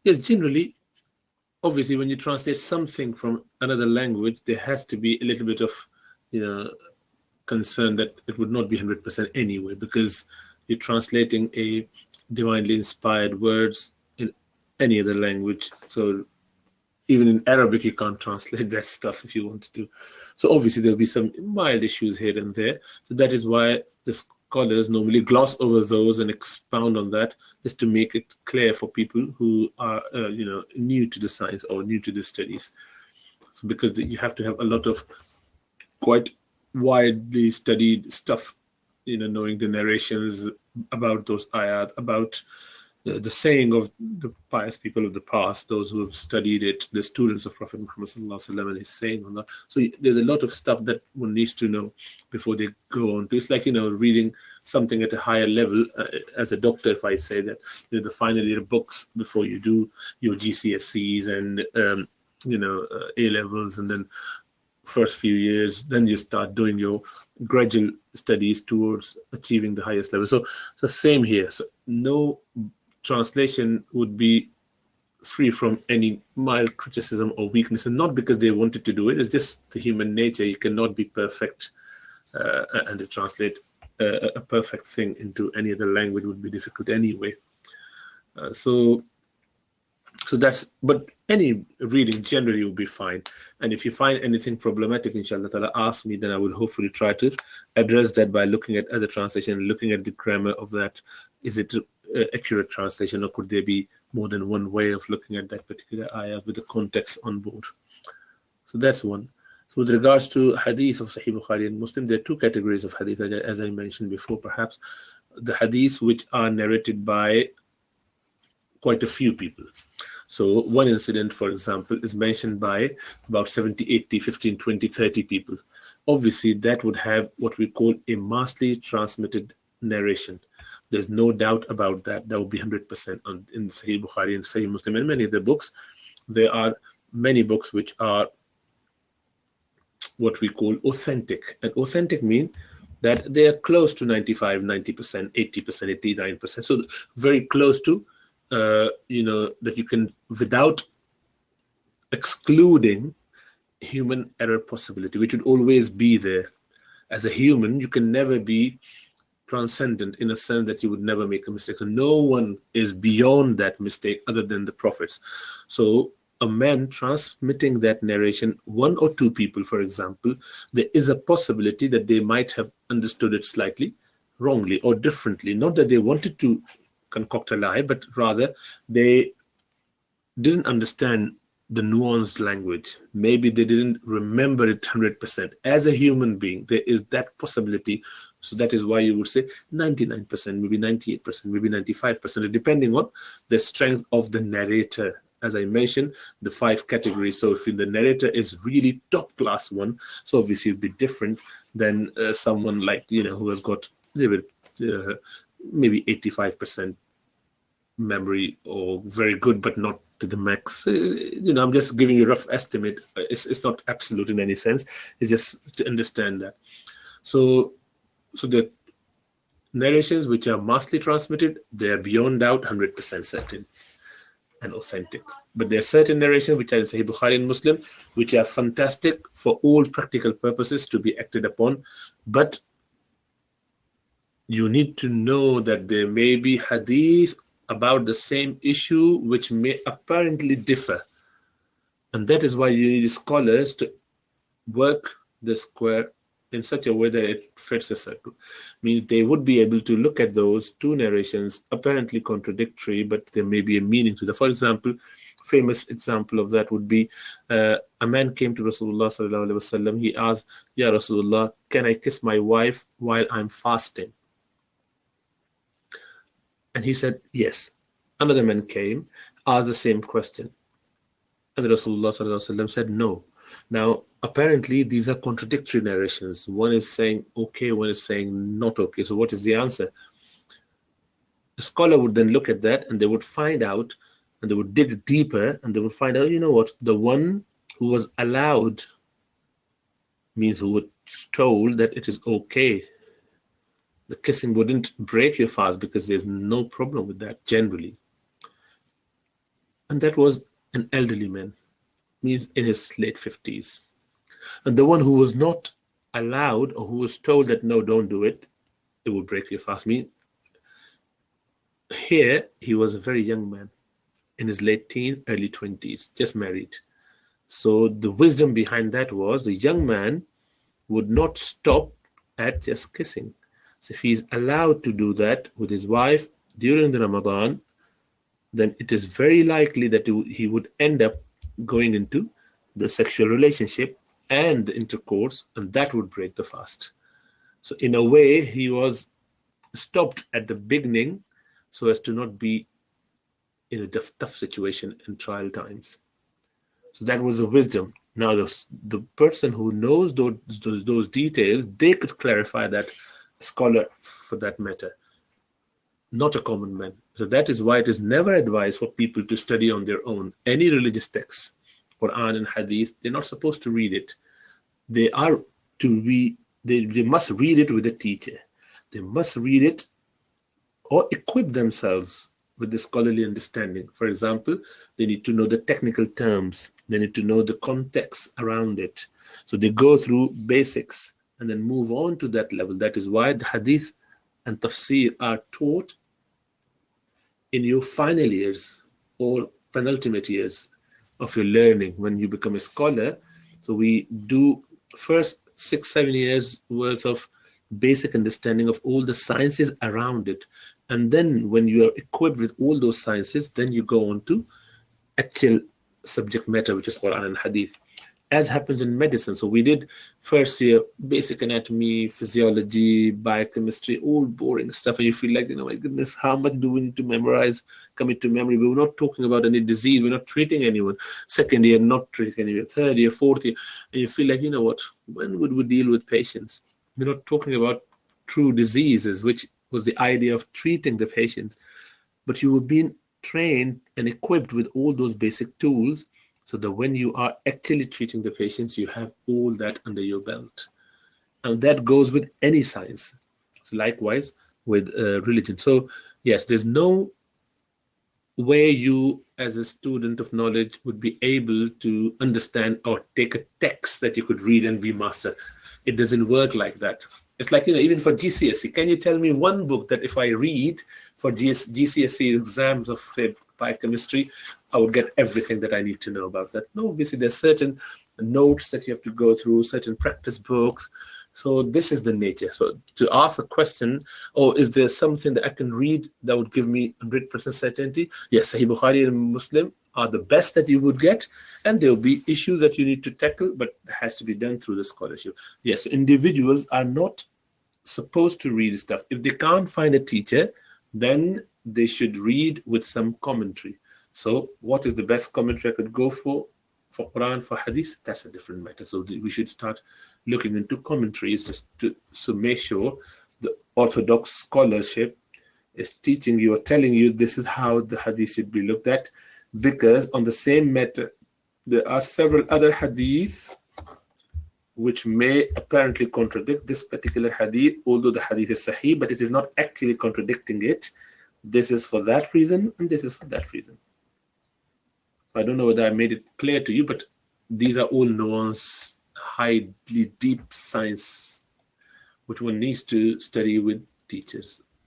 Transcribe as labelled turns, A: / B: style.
A: Yes, generally, obviously, when you translate something from another language, there has to be a little bit of, you know, concern that it would not be 100% anyway, because you're translating a divinely inspired words in any other language. So even in Arabic, you can't translate that stuff if you wanted to. So obviously, there'll be some mild issues here and there. So that is why the scholars normally gloss over those and expound on that, just to make it clear for people who are, new to the science or new to the studies. So because you have to have a lot of quite widely studied stuff, knowing the narrations about those ayat, about the saying of the pious people of the past, those who have studied it, the students of Prophet Muhammad sallallahu alaihi wasallam, and his saying on that. So there's a lot of stuff that one needs to know before they go on to. It's like reading something at a higher level. As a doctor, if I say that, the final year books before you do your GCSEs and A levels, and then first few years, then you start doing your gradual studies towards achieving the highest level. So same here. So no translation would be free from any mild criticism or weakness, and not because they wanted to do it. It's just the human nature. You cannot be perfect, and to translate a perfect thing into any other language would be difficult anyway. So that's, but any reading generally will be fine. And if you find anything problematic, inshallah ta'ala, ask me, then I will hopefully try to address that by looking at other translation, looking at the grammar of that. Is it accurate translation, or could there be more than one way of looking at that particular ayah with the context on board? So that's one. So with regards to hadith of Sahih Bukhari and Muslim, there are two categories of hadith, as I mentioned before, perhaps. The hadiths which are narrated by quite a few people. So one incident, for example, is mentioned by about 70, 80, 15, 20, 30 people. Obviously, that would have what we call a massively transmitted narration. There's no doubt about that. That would be 100% in Sahih Bukhari and Sahih Muslim and many of the books. There are many books which are what we call authentic. And authentic means that they are close to 95, 90%, 80%, 89%. So very close to that you can, without excluding human error possibility, which would always be there. As a human, you can never be transcendent in a sense that you would never make a mistake. So no one is beyond that mistake other than the prophets. So a man transmitting that narration, one or two people, for example, there is a possibility that they might have understood it slightly wrongly or differently. Not that they wanted to concoct a lie, but rather they didn't understand the nuanced language. Maybe they didn't remember it 100%. As a human being, there is that possibility. So that is why you would say 99%, maybe 98%, maybe 95%, depending on the strength of the narrator. As I mentioned, the 5 categories. So if the narrator is really top class one, so obviously it would be different than someone like, who has got a little bit, maybe 85% memory, or very good but not to the max. I'm just giving you a rough estimate. It's not absolute in any sense. It's just to understand that. So the narrations which are massively transmitted, they are beyond doubt 100% certain and authentic. But there are certain narrations which are in Sahih Bukhari and Muslim, which are fantastic for all practical purposes to be acted upon. But you need to know that there may be hadith about the same issue which may apparently differ. And that is why you need scholars to work the square in such a way that it fits the circle. Means they would be able to look at those two narrations, apparently contradictory, but there may be a meaning to them. For example, famous example of that would be a man came to Rasulullah sallallahu alaihi wasallam. He asked, "Ya Rasulullah, can I kiss my wife while I'm fasting?" And he said, yes. Another man came, asked the same question. And Rasulullah ﷺ said, no. Now, apparently, these are contradictory narrations. One is saying okay, one is saying not okay. So what is the answer? The scholar would then look at that and they would find out, and they would dig deeper, and they would find out, what? The one who was allowed means who was told that it is okay. The kissing wouldn't break your fast because there's no problem with that generally. And that was an elderly man, means in his late 50s. And the one who was not allowed or who was told that no, don't do it, it will break your fast. Me, here he was a very young man in his late teens, early 20s, just married. So the wisdom behind that was the young man would not stop at just kissing. So if he's allowed to do that with his wife during the Ramadan, then it is very likely that he would end up going into the sexual relationship and the intercourse, and that would break the fast. So in a way, he was stopped at the beginning so as to not be in a tough situation in trial times. So that was the wisdom. Now, the person who knows those details, they could clarify that, scholar for that matter, not a common man. So that is why it is never advised for people to study on their own. Any religious text, Quran and Hadith, they're not supposed to read it. They are to be, they must read it with a teacher. They must read it or equip themselves with the scholarly understanding. For example, they need to know the technical terms, they need to know the context around it. So they go through basics and then move on to that level. That is why the hadith and tafsir are taught in your final years or penultimate years of your learning when you become a scholar. So we do first 6 7 years worth of basic understanding of all the sciences around it, and then when you are equipped with all those sciences, then you go on to actual subject matter, which is Quran and Hadith, as happens in medicine. So we did first year basic anatomy, physiology, biochemistry, all boring stuff, and you feel like, my goodness, how much do we need to memorize, commit to memory? We're not talking about any disease, we're not treating anyone. Second year, not treating anyone. Third year, fourth year, and you feel like, what, when would we deal with patients? We're not talking about true diseases, which was the idea of treating the patients, but you were being trained and equipped with all those basic tools so that when you are actually treating the patients, you have all that under your belt. And that goes with any science. So likewise with religion. So yes, there's no way you as a student of knowledge would be able to understand or take a text that you could read and be master. It doesn't work like that. It's like, even for GCSE, can you tell me one book that if I read for GCSE exams of biochemistry, I would get everything that I need to know about that? No, obviously there's certain notes that you have to go through, certain practice books. So this is the nature. So to ask a question, is there something that I can read that would give me 100% certainty? Yes, Sahih Bukhari and Muslim are the best that you would get, and there will be issues that you need to tackle, but it has to be done through the scholarship. Yes, individuals are not supposed to read stuff. If they can't find a teacher, then they should read with some commentary. So what is the best commentary I could go for Quran, for Hadith? That's a different matter. So we should start looking into commentaries just to make sure the orthodox scholarship is teaching you or telling you this is how the Hadith should be looked at, because on the same matter, there are several other Hadiths which may apparently contradict this particular Hadith, although the Hadith is Sahih, but it is not actually contradicting it. This is for that reason, and this is for that reason. I don't know whether I made it clear to you, but these are all nuanced, highly deep science, which one needs to study with teachers.